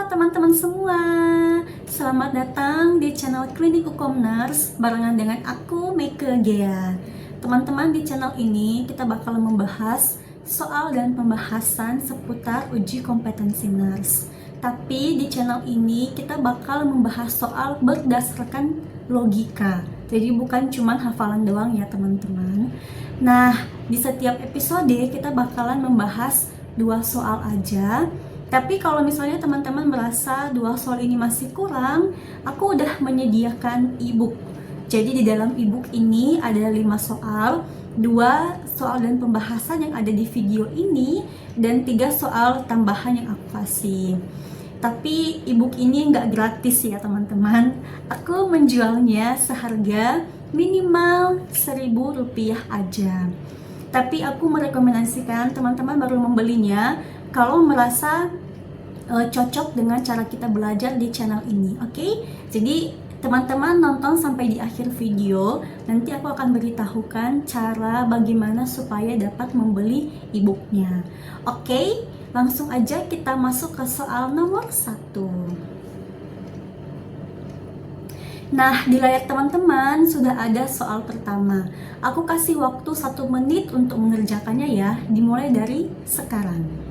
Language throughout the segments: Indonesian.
teman-teman semua, selamat datang di channel Klinik Ukom Nurse barengan dengan aku Meike Gea. Teman-teman, di channel ini kita bakal membahas soal dan pembahasan seputar uji kompetensi nurse. Tapi di channel ini kita bakal membahas soal berdasarkan logika. Jadi bukan cuma hafalan doang ya teman-teman. Nah, di setiap episode kita bakalan membahas 2 soal aja. Tapi kalau misalnya teman-teman merasa 2 soal ini masih kurang, aku udah menyediakan e-book. Jadi di dalam e-book ini ada 5 soal, 2 soal dan pembahasan yang ada di video ini, dan 3 soal tambahan yang aku kasih. Tapi e-book ini nggak gratis ya teman-teman. Aku menjualnya seharga minimal Rp1.000 aja. Tapi aku merekomendasikan teman-teman baru membelinya kalau merasa cocok dengan cara kita belajar di channel ini, oke? Jadi teman-teman nonton sampai di akhir video, nanti aku akan beritahukan cara bagaimana supaya dapat membeli e-booknya. Oke, langsung aja kita masuk ke soal nomor 1. Nah, di layar teman-teman sudah ada soal pertama. Aku kasih waktu 1 menit untuk mengerjakannya ya, dimulai dari sekarang.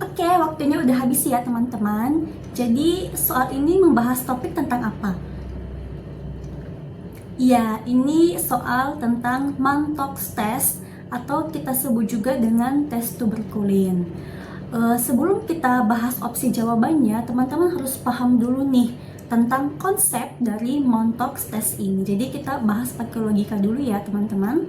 Oke, waktunya udah habis ya teman-teman. Jadi soal ini membahas topik tentang apa? Ya, ini soal tentang Mantoux test atau kita sebut juga dengan tes tuberkulin. Sebelum kita bahas opsi jawabannya, teman-teman harus paham dulu nih tentang konsep dari Mantoux test ini. Jadi kita bahas pakai logika dulu ya teman-teman.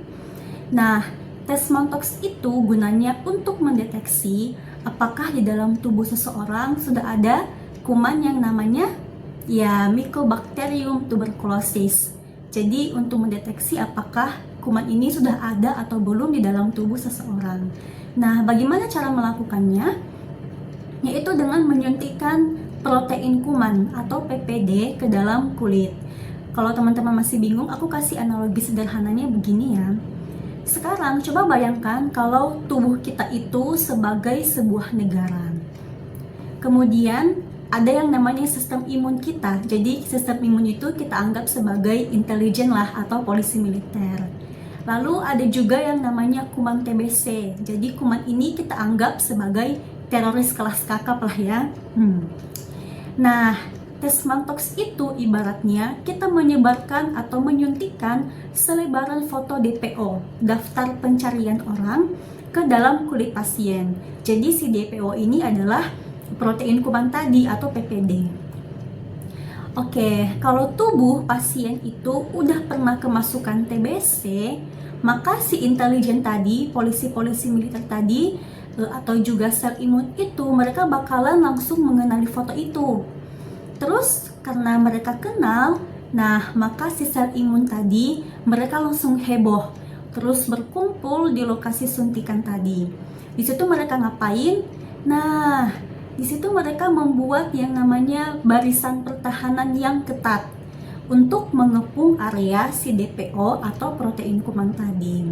Nah, tes Mantoux itu gunanya untuk mendeteksi apakah di dalam tubuh seseorang sudah ada kuman yang namanya Mycobacterium tuberculosis. Jadi untuk mendeteksi apakah kuman ini sudah ada atau belum di dalam tubuh seseorang. Nah, bagaimana cara melakukannya? Yaitu dengan menyuntikkan protein kuman atau PPD ke dalam kulit. Kalau teman-teman masih bingung, aku kasih analogi sederhananya begini ya. Sekarang coba bayangkan kalau tubuh kita itu sebagai sebuah negara. Kemudian ada yang namanya sistem imun kita. Jadi sistem imun itu kita anggap sebagai intelijen lah atau polisi militer. Lalu ada juga yang namanya kuman TBC. Jadi kuman ini kita anggap sebagai teroris kelas kakap lah ya. Nah, tes Mantoux itu ibaratnya kita menyebarkan atau menyuntikkan selebaran foto DPO, daftar pencarian orang, ke dalam kulit pasien. Jadi si DPO ini adalah protein kuman tadi atau PPD. Oke, kalau tubuh pasien itu udah pernah kemasukan TBC, maka si intelijen tadi, polisi-polisi militer tadi, atau juga sel imun itu, mereka bakalan langsung mengenali foto itu. Terus karena mereka kenal, nah maka si sel imun tadi mereka langsung heboh, terus berkumpul di lokasi suntikan tadi. Di situ mereka ngapain? Nah, di situ mereka membuat yang namanya barisan pertahanan yang ketat untuk mengepung area si DPO atau protein kuman tadi.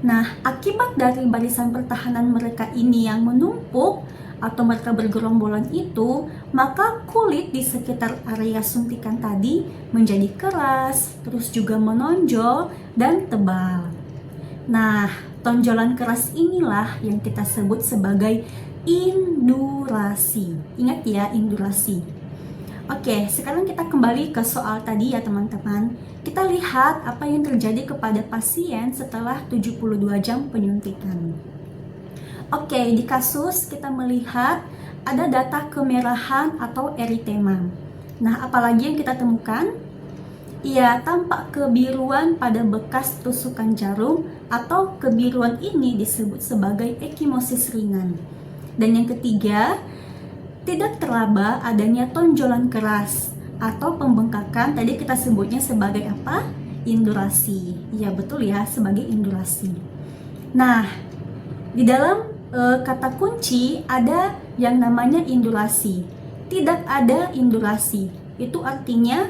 Nah, akibat dari barisan pertahanan mereka ini yang menumpuk atau mereka bergerombolan itu, maka kulit di sekitar area suntikan tadi menjadi keras, terus juga menonjol dan tebal. Nah, tonjolan keras inilah yang kita sebut sebagai indurasi. Ingat ya, indurasi. Oke, sekarang kita kembali ke soal tadi ya teman-teman. Kita lihat apa yang terjadi kepada pasien setelah 72 jam penyuntikan. Oke, di kasus kita melihat ada data kemerahan atau eritema. Nah, apalagi yang kita temukan? Ya, tampak kebiruan pada bekas tusukan jarum atau kebiruan ini disebut sebagai ekimosis ringan. Dan yang ketiga, tidak teraba adanya tonjolan keras atau pembengkakan, tadi kita sebutnya sebagai apa? Indurasi. Ya betul ya, sebagai indurasi. Nah, di dalam kata kunci ada yang namanya indurasi. Tidak ada indurasi, itu artinya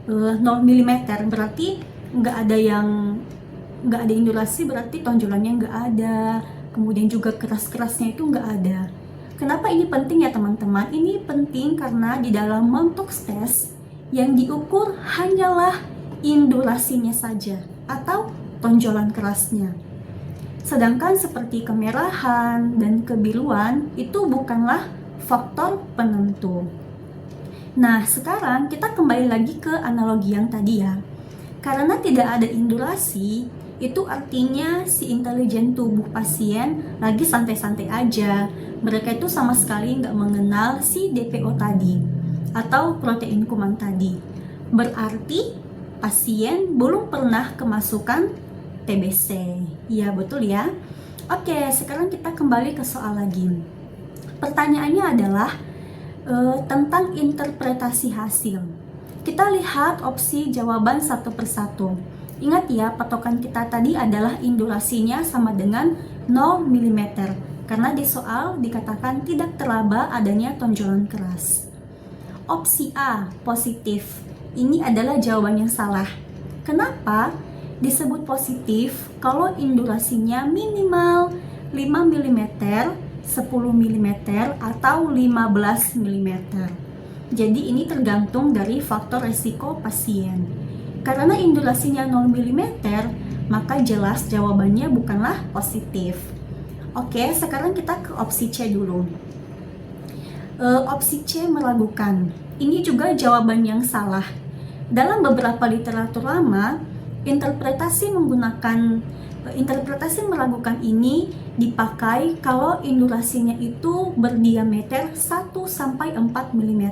0 mm, berarti nggak ada indurasi, berarti tonjolannya nggak ada, kemudian juga keras-kerasnya itu nggak ada. Kenapa ini penting ya teman-teman? Ini penting karena di dalam Montox test yang diukur hanyalah indurasinya saja atau tonjolan kerasnya. Sedangkan seperti kemerahan dan kebiruan itu bukanlah faktor penentu. Nah, sekarang kita kembali lagi ke analogi yang tadi ya. Karena tidak ada indurasi, itu artinya si intelijen tubuh pasien lagi santai-santai aja. Mereka itu sama sekali nggak mengenal si DPO tadi atau protein kuman tadi. Berarti pasien belum pernah kemasukan TBC. Ya betul ya. Oke, sekarang kita kembali ke soal lagi. Pertanyaannya adalah tentang interpretasi hasil. Kita lihat opsi jawaban satu persatu. Ingat ya, patokan kita tadi adalah indurasinya sama dengan 0 mm. Karena di soal dikatakan tidak teraba adanya tonjolan keras. Opsi A, positif. Ini adalah jawaban yang salah. Kenapa disebut positif? Kalau indurasinya minimal 5 mm, 10 mm, atau 15 mm. Jadi ini tergantung dari faktor resiko pasien. Karena indurasinya 0 mm, maka jelas jawabannya bukanlah positif. Oke, sekarang kita ke opsi C dulu. Opsi C meragukan. Ini juga jawaban yang salah. Dalam beberapa literatur lama, interpretasi meragukan ini dipakai kalau indurasinya itu berdiameter 1-4 mm.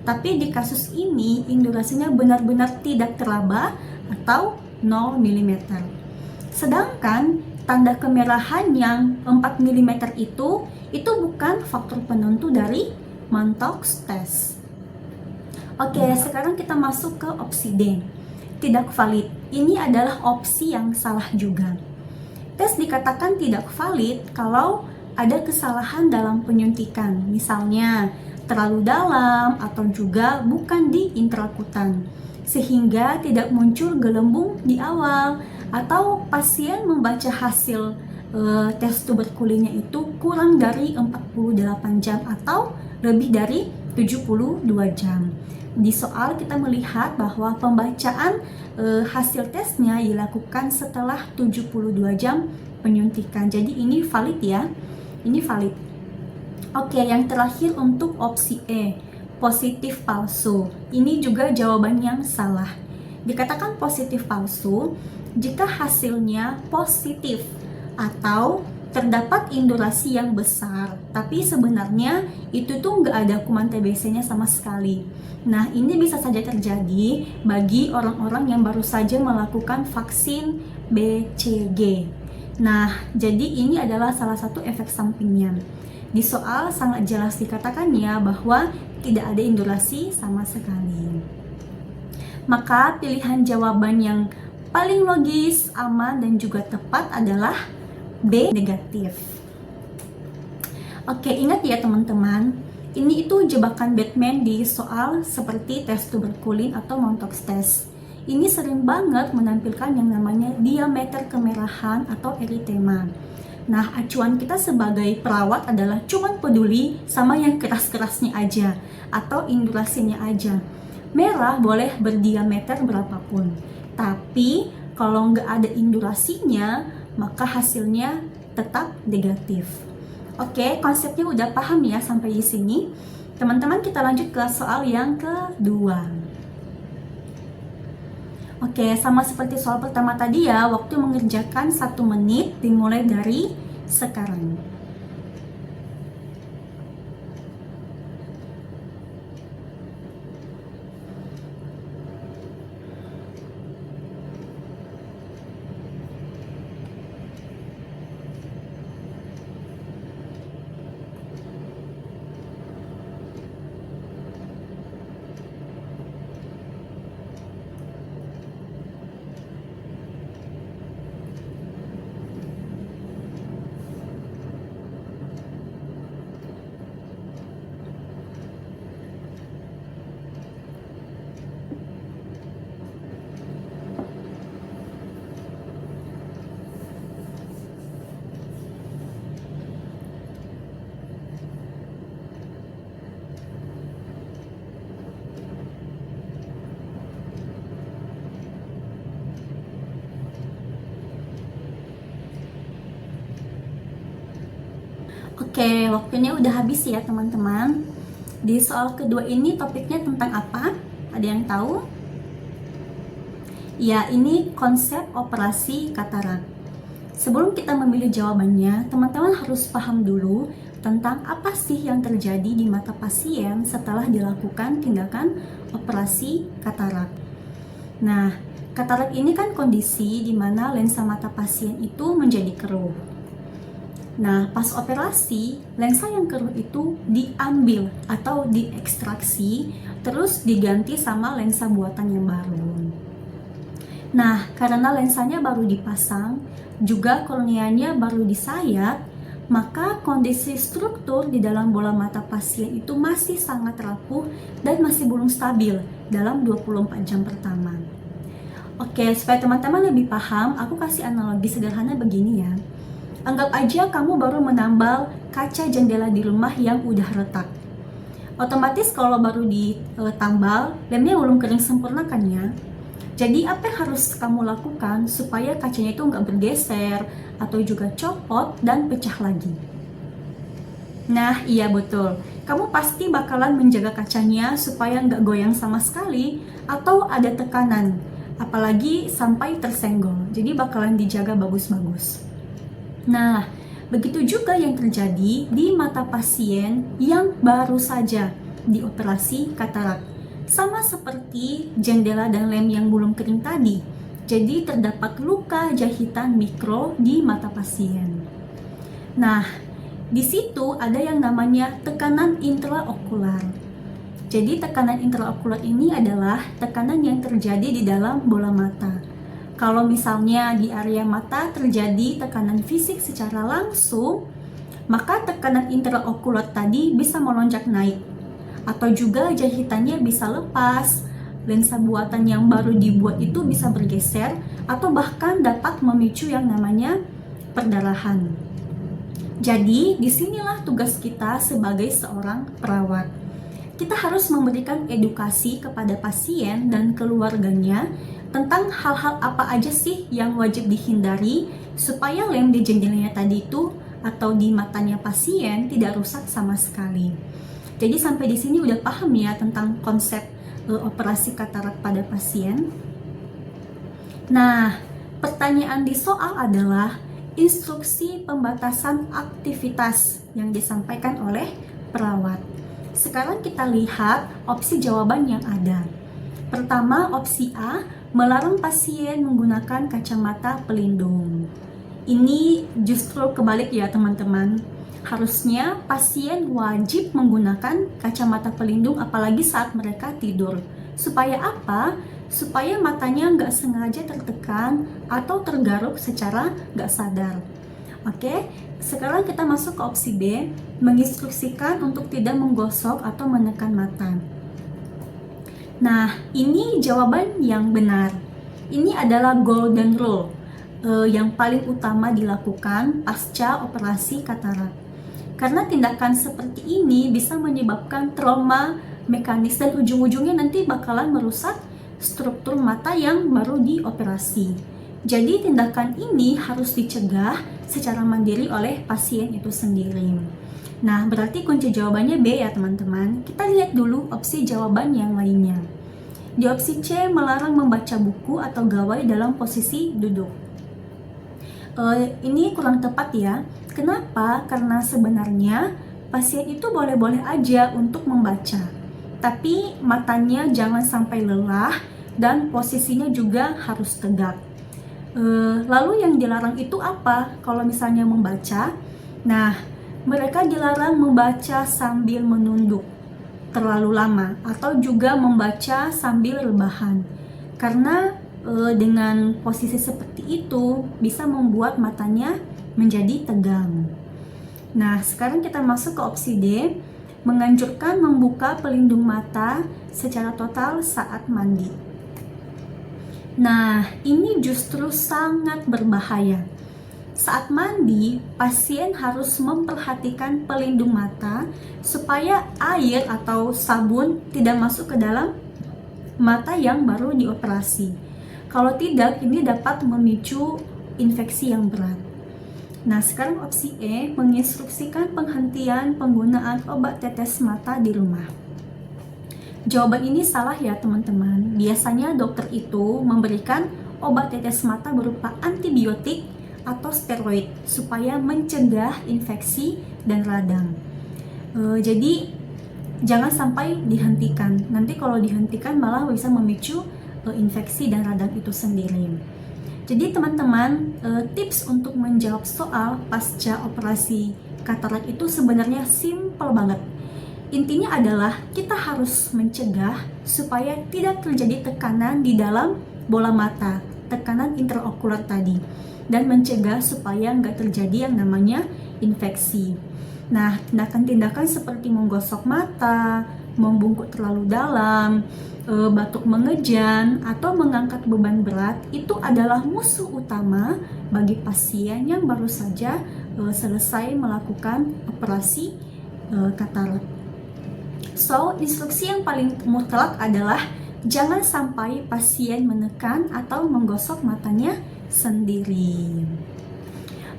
Tapi di kasus ini indurasinya benar-benar tidak teraba atau 0 mm. Sedangkan tanda kemerahan yang 4 mm itu bukan faktor penentu dari Montox test. Oke, sekarang kita masuk ke opsi D. Tidak valid. Ini adalah opsi yang salah juga. Tes dikatakan tidak valid kalau ada kesalahan dalam penyuntikan. Misalnya terlalu dalam atau juga bukan di intrakutan, sehingga tidak muncul gelembung di awal, atau pasien membaca hasil tes tuberkulinnya itu kurang dari 48 jam atau lebih dari 72 jam. Di soal kita melihat bahwa pembacaan hasil tesnya dilakukan setelah 72 jam penyuntikan. Jadi ini valid ya. Ini valid. Oke, yang terakhir untuk opsi E, positif palsu. Ini juga jawaban yang salah. Dikatakan positif palsu jika hasilnya positif atau terdapat indurasi yang besar, tapi sebenarnya itu tuh nggak ada kuman TBC-nya sama sekali. Nah, ini bisa saja terjadi bagi orang-orang yang baru saja melakukan vaksin BCG. Nah, jadi ini adalah salah satu efek sampingnya. Di soal sangat jelas dikatakannya bahwa tidak ada indurasi sama sekali. Maka pilihan jawaban yang paling logis, aman, dan juga tepat adalah B, negatif. Oke, ingat ya teman-teman, ini itu jebakan Batman di soal seperti tes tuberkulin atau Montox test. Ini sering banget menampilkan yang namanya diameter kemerahan atau eritema. Nah, acuan kita sebagai perawat adalah cuman peduli sama yang keras-kerasnya aja atau indurasinya aja. Merah boleh berdiameter berapapun, tapi kalau nggak ada indurasinya, maka hasilnya tetap negatif. Oke, konsepnya udah paham ya sampai di sini. Teman-teman, kita lanjut ke soal yang kedua. Oke, sama seperti soal pertama tadi ya, waktu mengerjakan 1 menit dimulai dari sekarang. Oke, waktunya udah habis ya teman-teman. Di soal kedua ini topiknya tentang apa? Ada yang tahu? Ya, ini konsep operasi katarak. Sebelum kita memilih jawabannya, teman-teman harus paham dulu tentang apa sih yang terjadi di mata pasien setelah dilakukan tindakan operasi katarak. Nah, katarak ini kan kondisi di mana lensa mata pasien itu menjadi keruh. Nah, pas operasi, lensa yang keruh itu diambil atau diekstraksi, terus diganti sama lensa buatan yang baru. Nah, karena lensanya baru dipasang, juga korneanya baru disayat, maka kondisi struktur di dalam bola mata pasien itu masih sangat rapuh dan masih belum stabil dalam 24 jam pertama. Oke, supaya teman-teman lebih paham, aku kasih analogi sederhana begini ya. Anggap aja kamu baru menambal kaca jendela di rumah yang udah retak. Otomatis kalau baru ditambal, lemnya belum kering sempurna kan ya. Jadi apa yang harus kamu lakukan supaya kacanya itu nggak bergeser atau juga copot dan pecah lagi? Nah iya betul, kamu pasti bakalan menjaga kacanya supaya nggak goyang sama sekali atau ada tekanan, apalagi sampai tersenggol. Jadi bakalan dijaga bagus-bagus. Nah, begitu juga yang terjadi di mata pasien yang baru saja dioperasi katarak. Sama seperti jendela dan lem yang belum kering tadi. Jadi terdapat luka jahitan mikro di mata pasien. Nah, di situ ada yang namanya tekanan intraokular. Jadi tekanan intraokular ini adalah tekanan yang terjadi di dalam bola mata. Kalau misalnya di area mata terjadi tekanan fisik secara langsung, maka tekanan intraokular tadi bisa melonjak naik, atau juga jahitannya bisa lepas, lensa buatan yang baru dibuat itu bisa bergeser, atau bahkan dapat memicu yang namanya perdarahan. Jadi, disinilah tugas kita sebagai seorang perawat. Kita harus memberikan edukasi kepada pasien dan keluarganya tentang hal-hal apa aja sih yang wajib dihindari supaya lem di jendelanya tadi itu atau di matanya pasien tidak rusak sama sekali. Jadi sampai di sini udah paham ya tentang konsep operasi katarak pada pasien. Nah, pertanyaan di soal adalah instruksi pembatasan aktivitas yang disampaikan oleh perawat. Sekarang kita lihat opsi jawaban yang ada. Pertama, opsi A, melarang pasien menggunakan kacamata pelindung. Ini justru kebalik ya teman-teman. Harusnya pasien wajib menggunakan kacamata pelindung apalagi saat mereka tidur. Supaya apa? Supaya matanya nggak sengaja tertekan atau tergaruk secara nggak sadar. Oke, sekarang kita masuk ke opsi B, menginstruksikan untuk tidak menggosok atau menekan mata. Nah, ini jawaban yang benar. Ini adalah golden rule yang paling utama dilakukan pasca operasi katarak. Karena tindakan seperti ini bisa menyebabkan trauma mekanis dan ujung-ujungnya nanti bakalan merusak struktur mata yang baru dioperasi. Jadi tindakan ini harus dicegah secara mandiri oleh pasien itu sendiri. Nah, berarti kunci jawabannya B ya teman-teman. Kita lihat dulu opsi jawaban yang lainnya. Di opsi C, melarang membaca buku atau gawai dalam posisi duduk. Ini kurang tepat ya. Kenapa? Karena sebenarnya pasien itu boleh-boleh aja untuk membaca, tapi matanya jangan sampai lelah dan posisinya juga harus tegak. Lalu yang dilarang itu apa? Kalau misalnya membaca, nah mereka dilarang membaca sambil menunduk terlalu lama atau juga membaca sambil rebahan, karena dengan posisi seperti itu bisa membuat matanya menjadi tegang. Nah, sekarang kita masuk ke opsi D, menganjurkan membuka pelindung mata secara total saat mandi. Nah, ini justru sangat berbahaya. Saat mandi, pasien harus memperhatikan pelindung mata supaya air atau sabun tidak masuk ke dalam mata yang baru dioperasi. Kalau tidak, ini dapat memicu infeksi yang berat. Nah, sekarang opsi E, menginstruksikan penghentian penggunaan obat tetes mata di rumah. Jawaban ini salah ya teman-teman. Biasanya dokter itu memberikan obat tetes mata berupa antibiotik atau steroid supaya mencegah infeksi dan radang. Jadi jangan sampai dihentikan. Nanti kalau dihentikan malah bisa memicu infeksi dan radang itu sendiri. Jadi teman-teman, tips untuk menjawab soal pasca operasi katarak itu sebenarnya simple banget. Intinya adalah kita harus mencegah supaya tidak terjadi tekanan di dalam bola mata, tekanan intraokular tadi, dan mencegah supaya nggak terjadi yang namanya infeksi. Nah, tindakan-tindakan seperti menggosok mata, membungkuk terlalu dalam, batuk mengejan, atau mengangkat beban berat itu adalah musuh utama bagi pasien yang baru saja selesai melakukan operasi katarak. So, instruksi yang paling mutlak adalah jangan sampai pasien menekan atau menggosok matanya sendiri.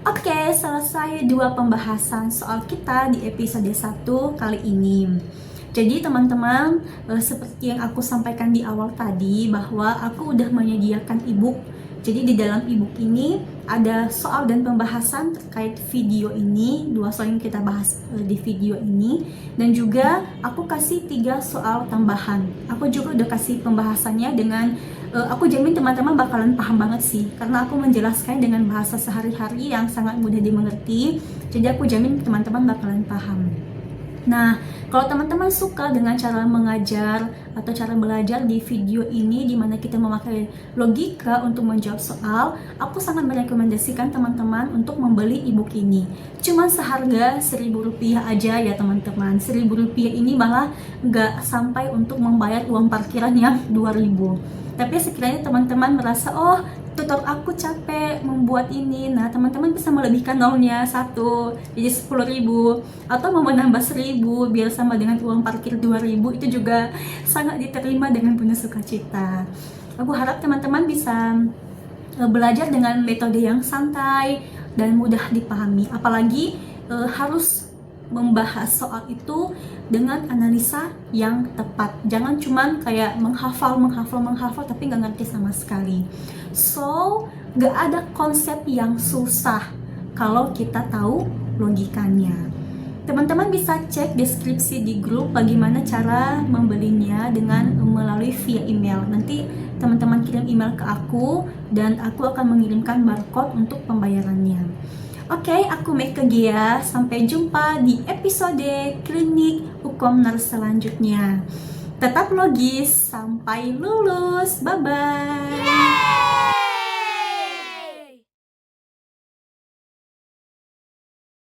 Oke, selesai 2 pembahasan soal kita di episode 1 kali ini. Jadi teman-teman, seperti yang aku sampaikan di awal tadi, bahwa aku udah menyediakan ebook. Jadi di dalam ebook ini ada soal dan pembahasan terkait video ini, 2 soal yang kita bahas di video ini, dan juga aku kasih 3 soal tambahan. Aku juga udah kasih pembahasannya dengan aku jamin teman-teman bakalan paham banget sih, karena aku menjelaskan dengan bahasa sehari-hari yang sangat mudah dimengerti. Jadi aku jamin teman-teman bakalan paham. Nah, kalau teman-teman suka dengan cara mengajar atau cara belajar di video ini, di mana kita memakai logika untuk menjawab soal, aku sangat merekomendasikan teman-teman untuk membeli ebook ini. Cuma seharga Rp1.000 aja ya teman-teman. Rp1.000 ini malah nggak sampai untuk membayar uang parkiran yang Rp2.000. Tapi sekiranya teman-teman merasa, oh tutor aku capek membuat ini, nah teman-teman bisa melebihkan nolnya 1 jadi Rp10.000, atau mau menambah Rp1.000 biar sama dengan uang parkir Rp2.000, itu juga sangat diterima dengan penuh sukacita. Aku harap teman-teman bisa belajar dengan metode yang santai dan mudah dipahami, apalagi harus membahas soal itu dengan analisa yang tepat. Jangan cuman kayak menghafal tapi nggak ngerti sama sekali. So, gak ada konsep yang susah kalau kita tahu logikanya. Teman-teman bisa cek deskripsi di grup bagaimana cara membelinya dengan melalui via email. Nanti teman-teman kirim email ke aku dan aku akan mengirimkan barcode untuk pembayarannya. Oke, aku Meka Gia. Sampai jumpa di episode klinik Ukomner selanjutnya. Tetap logis sampai lulus. Bye-bye.